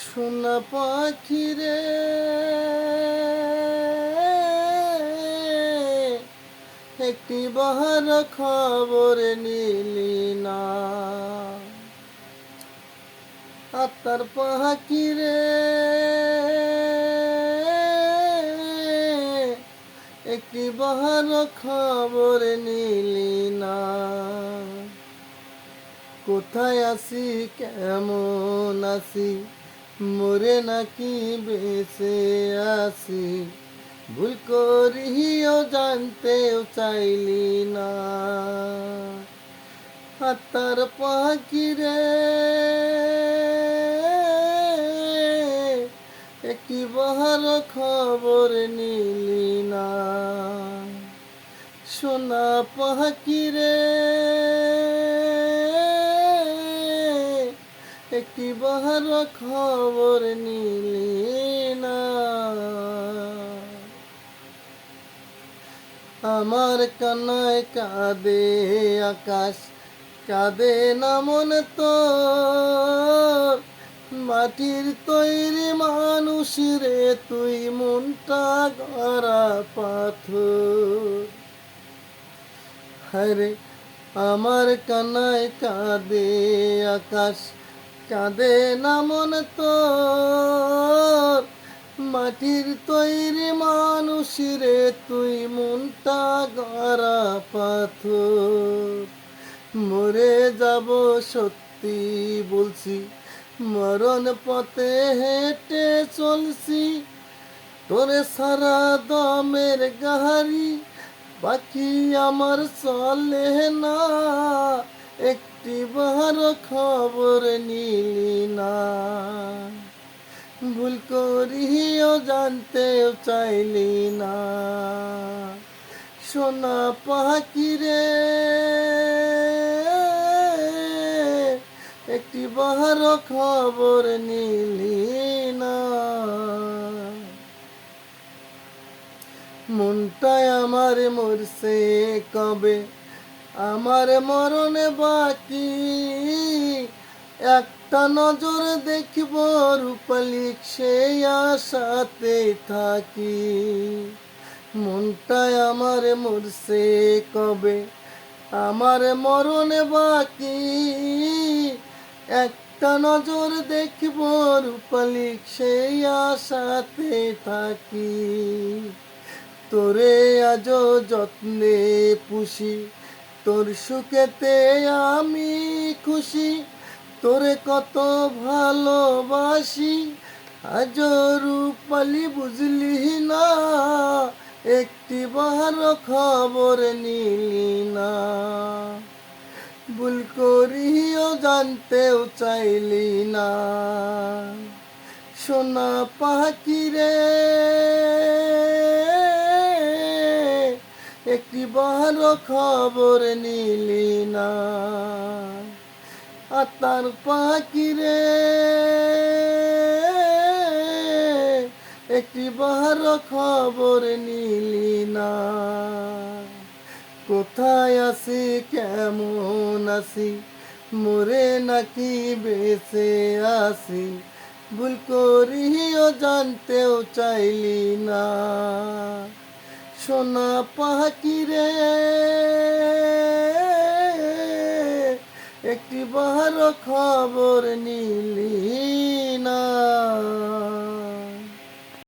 সোনা পাখি রে, একটি বাহার খবর নিলি না। আত্মার পাখি রে, একটি বাহার খবর নিলি না। কোথায় আছি, কেমন আছি, মরে নাকি বেঁচে আছি, ভুল করিও জানতেও চাইলি না। আত্মার পাখি রে, একটি বাহার খবর নিলি না। সোনা পাখি রে, একটি বাহার খবর নিলি না। আমার কান্নায় কাঁদে আকাশ, কাঁদে না মন তোর। মাটির তৈরি মানুষ রে তুই, মনটা গড়া পাথর। হায়রে আমার কান্নায় কাঁদে আকাশ, কাঁদে না মন তোর। মাটির তৈরি মানুষ রে তুই, মনটা গড়া পাথর। মরে যাব সত্যি বলছি, মরণ পথে হেঁটে চলছি। তোরে সারা দমের গাড়ি বাকি আমার চলে না। একটি বার খবর নিলি না। ভুল করিও জানতেও চাইলি না। সোনা পাখি রে, একটি বার খবর নিলি না। মনটায় আমার মরছে কবে, আমার মরণে বাকি। একটা নজর দেখব রূপালী, সেই আশাতে থাকি। মনটায় আমার মরছে কবে, আমার মরণে বাকি। একটা নজর দেখব রূপালী, সেই আশাতে থাকি। তোরে আজও যত্নে পুষি, তোর সুখেতে আমি খুশি। তোরে কত ভালোবাসি, আজও রূপালী বুঝলি না। একটি বার খবর নিলি না। ভুল করিও জানতেও চাইলি না। সোনা পাখি রে, একটি বার খবর নিলি না। আত্মার পাখি রে, একটি বার খবর নিলি না। কোথায় আছি, কেমন আছি, মরে নাকি বেঁচে আছি, ভুল করিও জানতেও চাইলি না। সোনা পাখি রে, একটি বার খবর নিলি